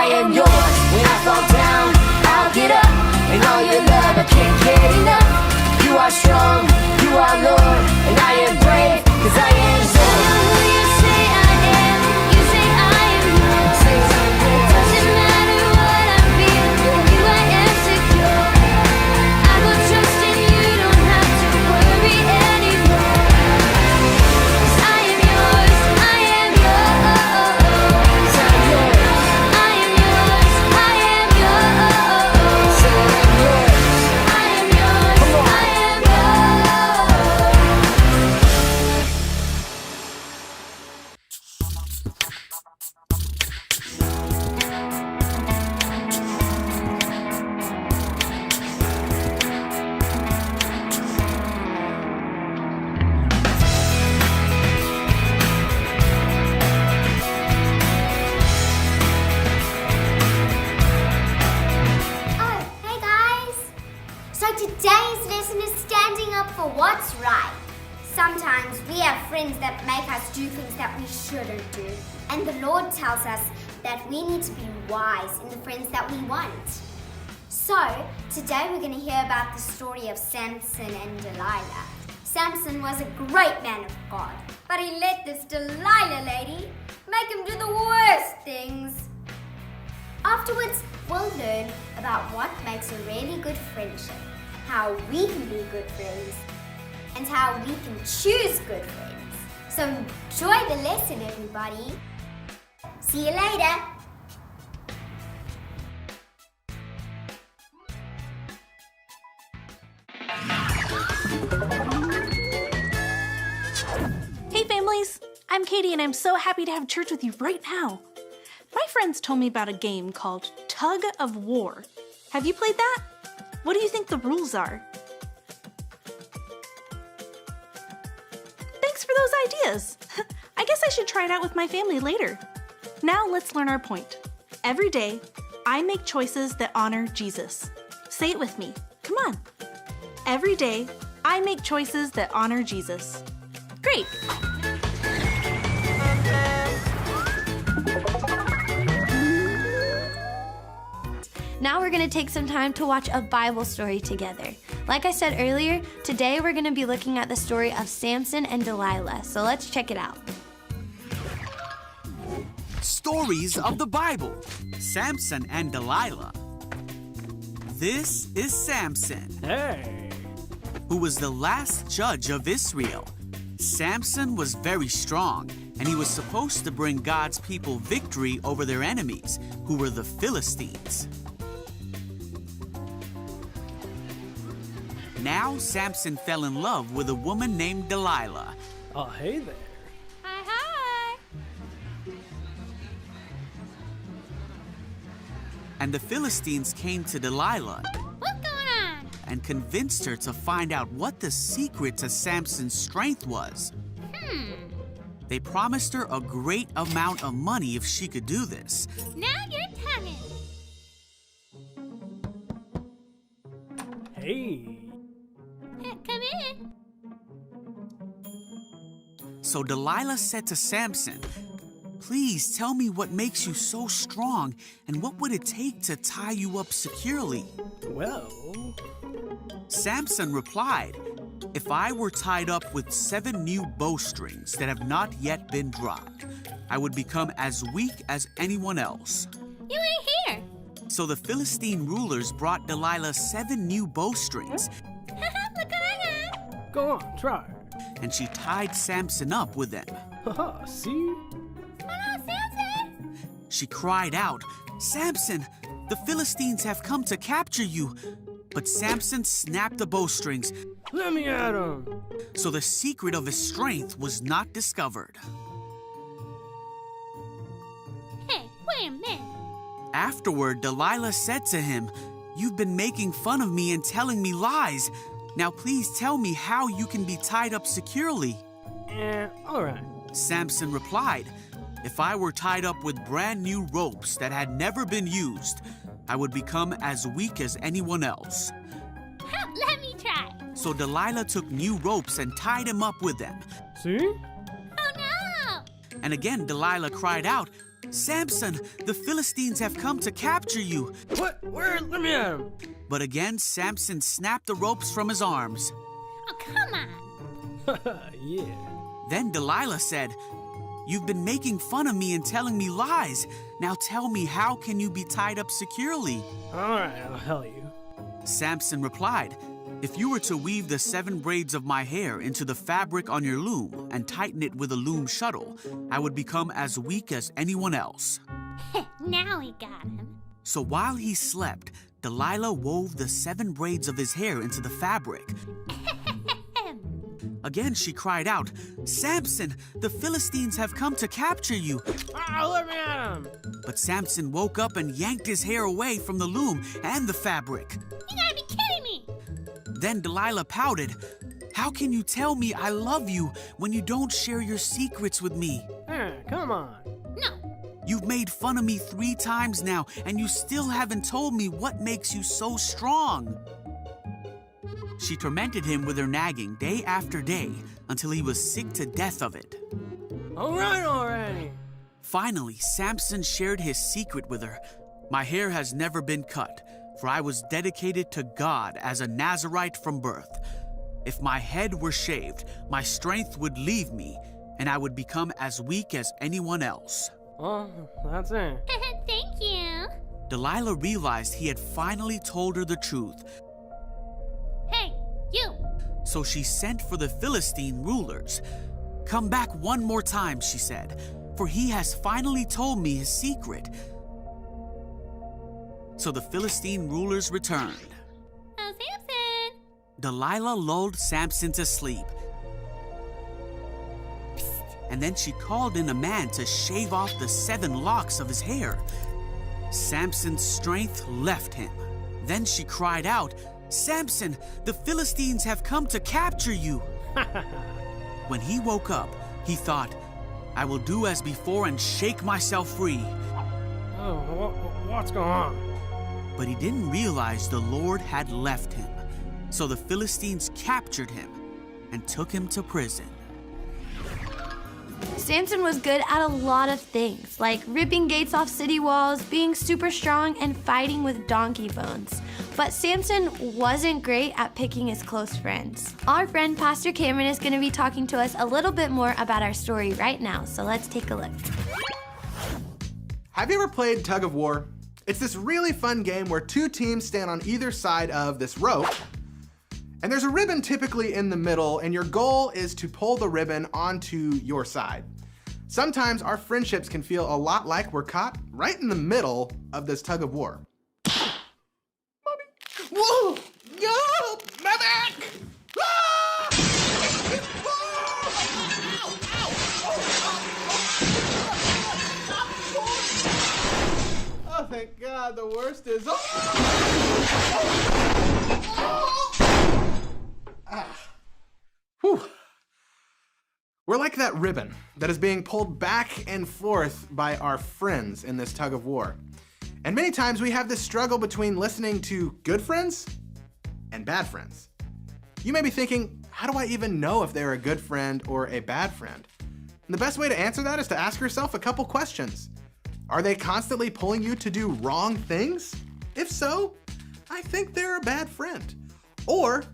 I am yours. When I fall down, I'll get up. And all your love, I can't get enough. You are strong, you are Lord, and I am brave, 'cause I am yours. I know who you say I am. You say I am yours. Doesn't matter what I feel, in you I am secure. I will trust in you, don't have to worry anymore. 'Cause I am yours, I am yours. I am yours, I am yours. I am yours, I am yours. Oh, hey guys! So today's lesson is standing up for what's right. Sometimes we have friends that make us do things that we shouldn't do. And the Lord tells us that we need to be wise in the friends that we want. So, today we're going to hear about the story of Samson and Delilah. Samson was a great man of God, but he let this Delilah lady make him do the worst things. Afterwards, we'll learn about what makes a really good friendship, how we can be good friends, and how we can choose good friends. So enjoy the lesson, everybody. See you later. Hey families, I'm Katie and I'm so happy to have church with you right now. My friends told me about a game called Tug of War. Have you played that? What do you think the rules are? Thanks for those ideas. I guess I should try it out with my family later. Now let's learn our point. Every day, I make choices that honor Jesus. Say it with me. Come on. Every day, I make choices that honor Jesus. Great. Now we're going to take some time to watch a Bible story together. Like I said earlier, today we're going to be looking at the story of Samson and Delilah. So let's check it out. Stories of the Bible. Samson and Delilah. This is Samson, who was the last judge of Israel. Samson was very strong, and he was supposed to bring God's people victory over their enemies, who were the Philistines. Now Samson fell in love with a woman named Delilah. Oh, hey there. Hi, hi. And the Philistines came to Delilah What's going on? and convinced her to find out what the secret to Samson's strength was. They promised her a great amount of money if she could do this. Now you're talking. Hey. Come in. So Delilah said to Samson, "Please tell me what makes you so strong, and what would it take to tie you up securely?" Well, Samson replied, "If I were tied up with 7 new bowstrings that have not yet been dropped, I would become as weak as anyone else." You ain't here. So the Philistine rulers brought Delilah 7 new bowstrings, Look what I got. go on, try. and she tied Samson up with them. Haha, see? Hello, Samson. She cried out, "Samson, the Philistines have come to capture you." But Samson snapped the bowstrings, Let me at him. so the secret of his strength was not discovered. Hey, wait a minute. Afterward, Delilah said to him, "You've been making fun of me and telling me lies. Now please tell me how you can be tied up securely." All right. Samson replied, "If I were tied up with brand new ropes that had never been used, I would become as weak as anyone else." Let me try. So Delilah took new ropes and tied him up with them. See? Oh, no. And again Delilah cried out, Samson, the Philistines have come to capture you. What? Where? Let me at him. But again, Samson snapped the ropes from his arms. Oh, come on. Yeah. Then Delilah said, "You've been making fun of me and telling me lies. Now tell me, how can you be tied up securely?" All right, I'll tell you. Samson replied, "If you were to weave the 7 braids of my hair into the fabric on your loom and tighten it with a loom shuttle, I would become as weak as anyone else." Now we got him. So while he slept, Delilah wove the 7 braids of his hair into the fabric. Again, she cried out, "Samson, the Philistines have come to capture you." Let me at him. But Samson woke up and yanked his hair away from the loom and the fabric. You gotta be kidding me. Then Delilah pouted, "How can you tell me I love you when you don't share your secrets with me? Come on. No. You've made fun of me 3 times now, and you still haven't told me what makes you so strong." She tormented him with her nagging day after day until he was sick to death of it. All right already. Finally, Samson shared his secret with her. "My hair has never been cut, for I was dedicated to God as a Nazirite from birth. If my head were shaved, my strength would leave me, and I would become as weak as anyone else." Well, that's it. Thank you. Delilah realized he had finally told her the truth, Hey, you. so she sent for the Philistine rulers. "Come back one more time," she said, "for he has finally told me his secret." So the Philistine rulers returned. Oh, Samson. Delilah lulled Samson to sleep. And then she called in a man to shave off the 7 locks of his hair. Samson's strength left him. Then she cried out, "Samson, the Philistines have come to capture you." When he woke up, he thought, "I will do as before and shake myself free." Oh, what's going on? But he didn't realize the Lord had left him. So the Philistines captured him and took him to prison. Samson was good at a lot of things, like ripping gates off city walls, being super strong, and fighting with donkey bones. But Samson wasn't great at picking his close friends. Our friend Pastor Cameron is going to be talking to us a little bit more about our story right now, so let's take a look. Have you ever played tug of war? It's this really fun game where 2 teams stand on either side of this rope, and there's a ribbon typically in the middle, and your goal is to pull the ribbon onto your side. Sometimes our friendships can feel a lot like we're caught right in the middle of this tug of war. Mommy. Whoa! No! My back! Ah! Oh, thank God, the worst is over. Whew. We're like that ribbon that is being pulled back and forth by our friends in this tug of war. And many times we have this struggle between listening to good friends and bad friends. You may be thinking, how do I even know if they're a good friend or a bad friend? And the best way to answer that is to ask yourself a couple questions. Are they constantly pulling you to do wrong things? If so, I think they're a bad friend. Or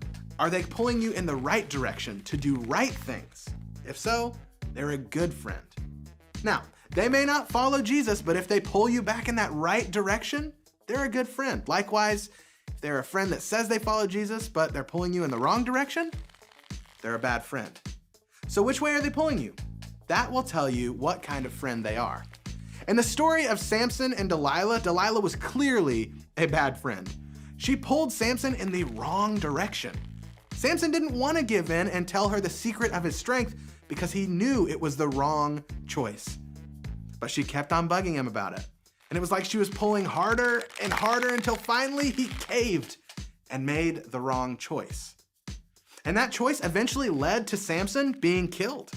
are they pulling you in the right direction to do right things? If so, they're a good friend. Now, they may not follow Jesus, but if they pull you back in that right direction, they're a good friend. Likewise, if they're a friend that says they follow Jesus, but they're pulling you in the wrong direction, they're a bad friend. So which way are they pulling you? That will tell you what kind of friend they are. In the story of Samson and Delilah, Delilah was clearly a bad friend. She pulled Samson in the wrong direction. Samson didn't want to give in and tell her the secret of his strength because he knew it was the wrong choice. But she kept on bugging him about it. And it was like she was pulling harder and harder until finally he caved and made the wrong choice. And that choice eventually led to Samson being killed.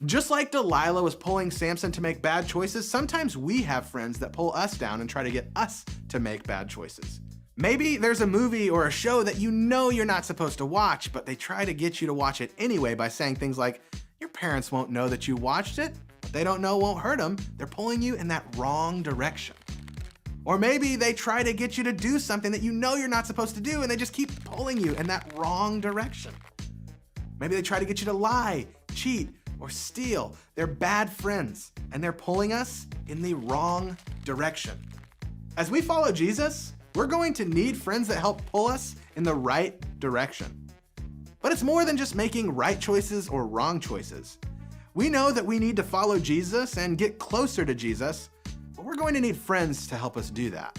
Just like Delilah was pulling Samson to make bad choices, sometimes we have friends that pull us down and try to get us to make bad choices. Maybe there's a movie or a show that you know you're not supposed to watch, but they try to get you to watch it anyway by saying things like, your parents won't know that you watched it. they don't know won't hurt them, they're pulling you in that wrong direction. Or maybe they try to get you to do something that you know you're not supposed to do, and they just keep pulling you in that wrong direction. Maybe they try to get you to lie, cheat, or steal. They're bad friends, and they're pulling us in the wrong direction. As we follow Jesus, we're going to need friends that help pull us in the right direction. But it's more than just making right choices or wrong choices. We know that we need to follow Jesus and get closer to Jesus, but we're going to need friends to help us do that.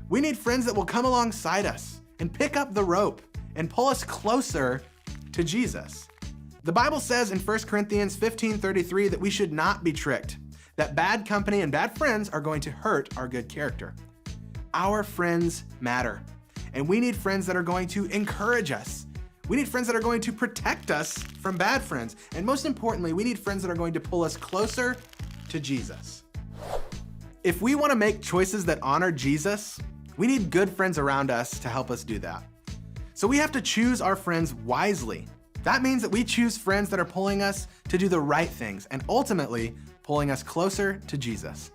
We need friends that will come alongside us and pick up the rope and pull us closer to Jesus. The Bible says in 1 Corinthians 15:33 that we should not be tricked, that bad company and bad friends are going to hurt our good character. Our friends matter, and we need friends that are going to encourage us. We need friends that are going to protect us from bad friends. And most importantly, we need friends that are going to pull us closer to Jesus. If we want to make choices that honor Jesus, we need good friends around us to help us do that. So we have to choose our friends wisely. That means that we choose friends that are pulling us to do the right things and ultimately pulling us closer to Jesus.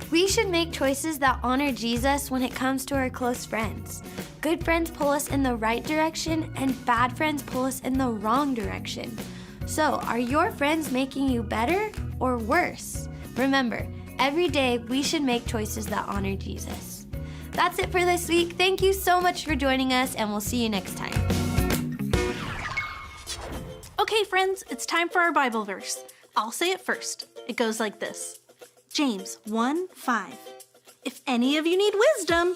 We should make choices that honor Jesus when it comes to our close friends. Good friends pull us in the right direction, and bad friends pull us in the wrong direction. So, are your friends making you better or worse? Remember, every day we should make choices that honor Jesus. That's it for this week. Thank you so much for joining us, and we'll see you next time. Okay, friends, it's time for our Bible verse. I'll say it first. It goes like this. James 1:5. If any of you need wisdom,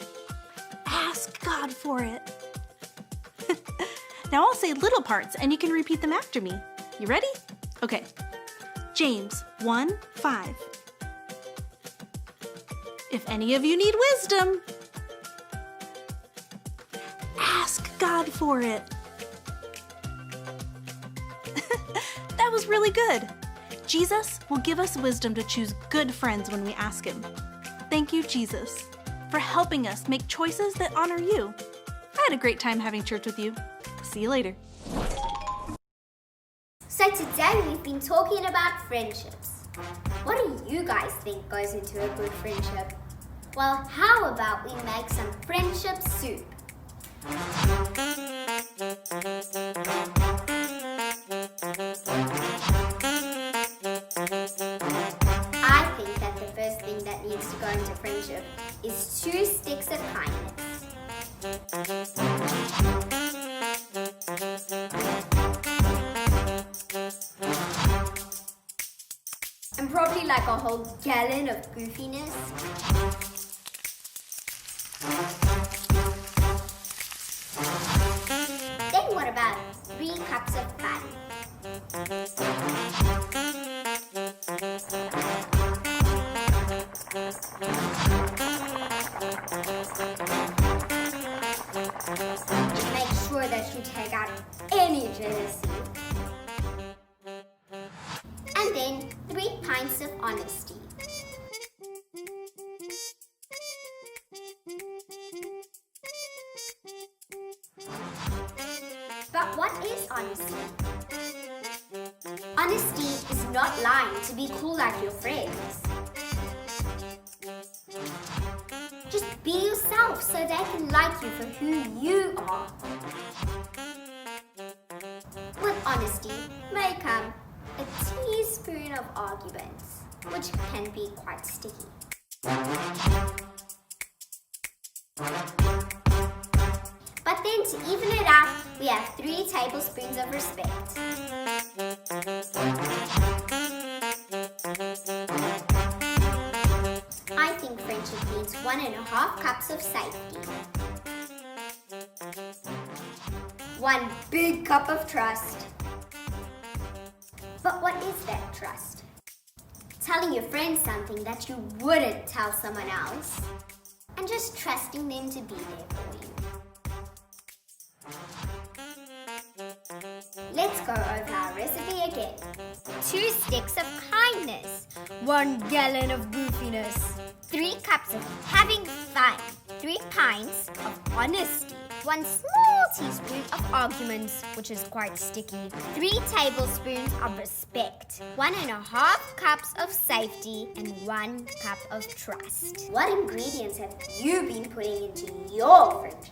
ask God for it. Now I'll say little parts and you can repeat them after me. You ready? Okay. James 1:5. If any of you need wisdom, ask God for it. That was really good. Jesus will give us wisdom to choose good friends when we ask Him. Thank you, Jesus, for helping us make choices that honor you. I had a great time having church with you. See you later. So today we've been talking about friendships. What do you guys think goes into a good friendship? Well, how about we make some friendship soup? I think that the first thing that needs to go into friendship is 2 sticks of kindness. And probably like a whole gallon of goofiness. Then what about 3 cups of fun? Make sure that you take out any jealousy. And then 3 pints of honesty. But what is honesty? Honesty is not lying to be cool like your friends. Just be yourself so they can like you for who you are. With honesty may come a teaspoon of arguments, which can be quite sticky. But then to even it out, we have 3 tablespoons of respect. I think friendship means 1.5 cups of safety. 1 big cup of trust. But what is that trust? Telling your friends something that you wouldn't tell someone else, and just trusting them to be there for you. Let's go over our recipe again. 2 sticks of kindness, 1 gallon of goofiness, 3 cups of having fun, 3 pints of honesty, 1 small teaspoon of arguments, which is quite sticky, 3 tablespoons of respect, 1.5 cups of safety, and 1 cup of trust. What ingredients have you been putting into your friendships?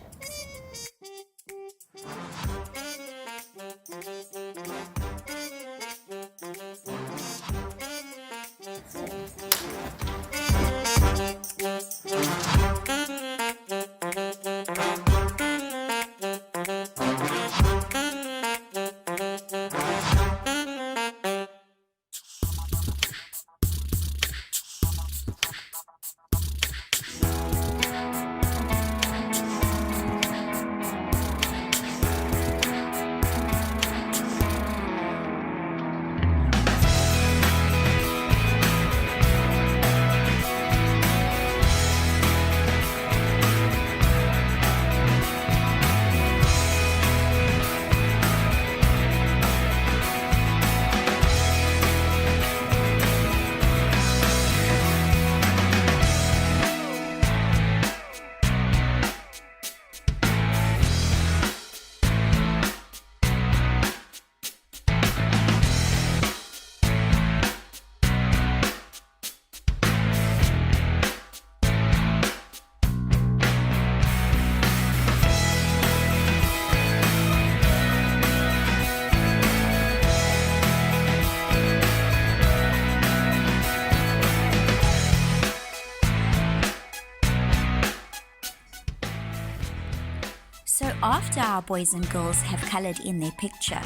So after our boys and girls have colored in their picture,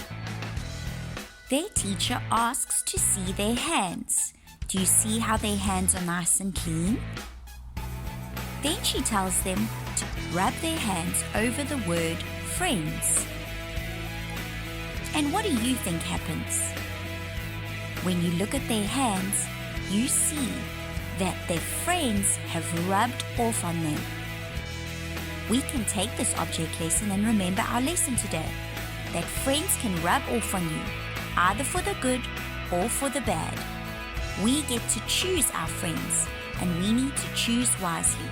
their teacher asks to see their hands. Do you see how their hands are nice and clean? Then she tells them to rub their hands over the word friends. And what do you think happens? When you look at their hands, you see that their friends have rubbed off on them. We can take this object lesson and remember our lesson today, that friends can rub off on you, either for the good or for the bad. We get to choose our friends, and we need to choose wisely.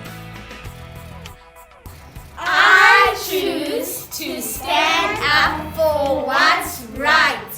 I choose to stand up for what's right.